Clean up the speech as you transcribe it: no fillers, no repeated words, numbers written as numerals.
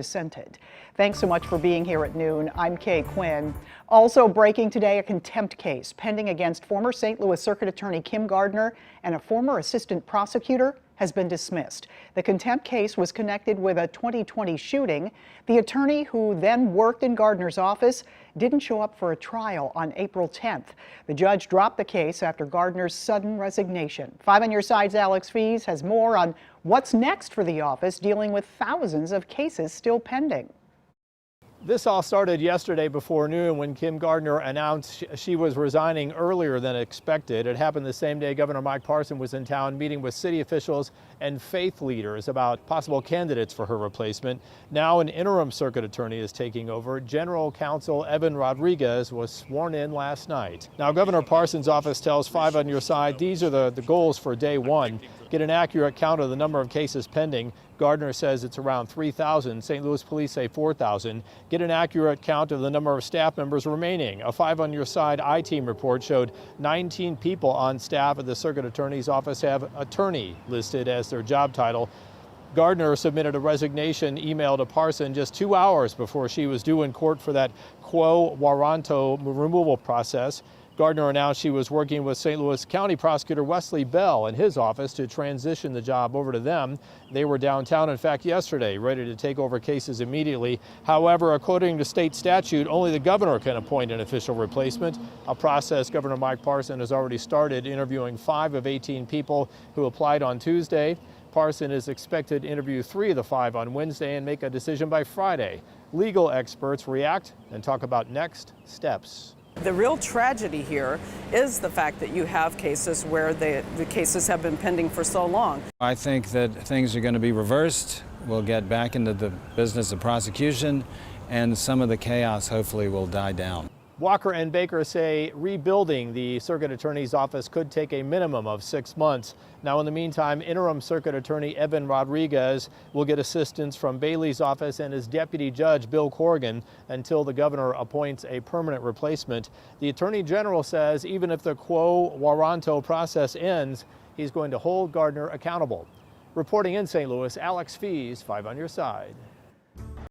dissented. Thanks so much for being here at noon. I'm Kay Quinn. Also breaking today, a contempt case pending against former St. Louis Circuit Attorney Kim Gardner and a former assistant prosecutor has been dismissed. The contempt case was connected with a 2020 shooting. The attorney, who then worked in Gardner's office, didn't show up for a trial on April 10th. The judge dropped the case after Gardner's sudden resignation. 5 on Your Side's Alex Fees has more on what's next for the office, dealing with thousands of cases still pending. This all started yesterday before noon when Kim Gardner announced she was resigning earlier than expected. It happened the same day Governor Mike Parson was in town meeting with city officials and faith leaders about possible candidates for her replacement. Now an interim circuit attorney is taking over. General Counsel Evan Rodriguez was sworn in last night. Now Governor Parson's office tells 5 on Your Side these are the goals for day one. Get an accurate count of the number of cases pending. Gardner says it's around 3,000. St. Louis police say 4,000. Get an accurate count of the number of staff members remaining. A 5 on Your Side I-Team report showed 19 people on staff at the Circuit Attorney's office have attorney listed as their job title. Gardner submitted a resignation email to Parson just 2 hours before she was due in court for that quo warranto removal process. Gardner announced she was working with St. Louis County Prosecutor Wesley Bell in his office to transition the job over to them. They were downtown, in fact, yesterday, ready to take over cases immediately. However, according to state statute, only the governor can appoint an official replacement, a process Governor Mike Parson has already started, interviewing 5 of 18 people who applied on Tuesday. Parson is expected to interview 3 of the 5 on Wednesday and make a decision by Friday. Legal experts react and talk about next steps. The real tragedy here is the fact that you have cases where the cases have been pending for so long. I think that things are going to be reversed. We'll get back into the business of prosecution, and some of the chaos hopefully will die down. Walker and Baker say rebuilding the Circuit Attorney's office could take a minimum of 6 months. Now, in the meantime, interim Circuit Attorney Evan Rodriguez will get assistance from Bailey's office and his deputy judge, Bill Corrigan, until the governor appoints a permanent replacement. The Attorney General says even if the quo warranto process ends, he's going to hold Gardner accountable. Reporting in St. Louis, Alex Fees, 5 on Your Side.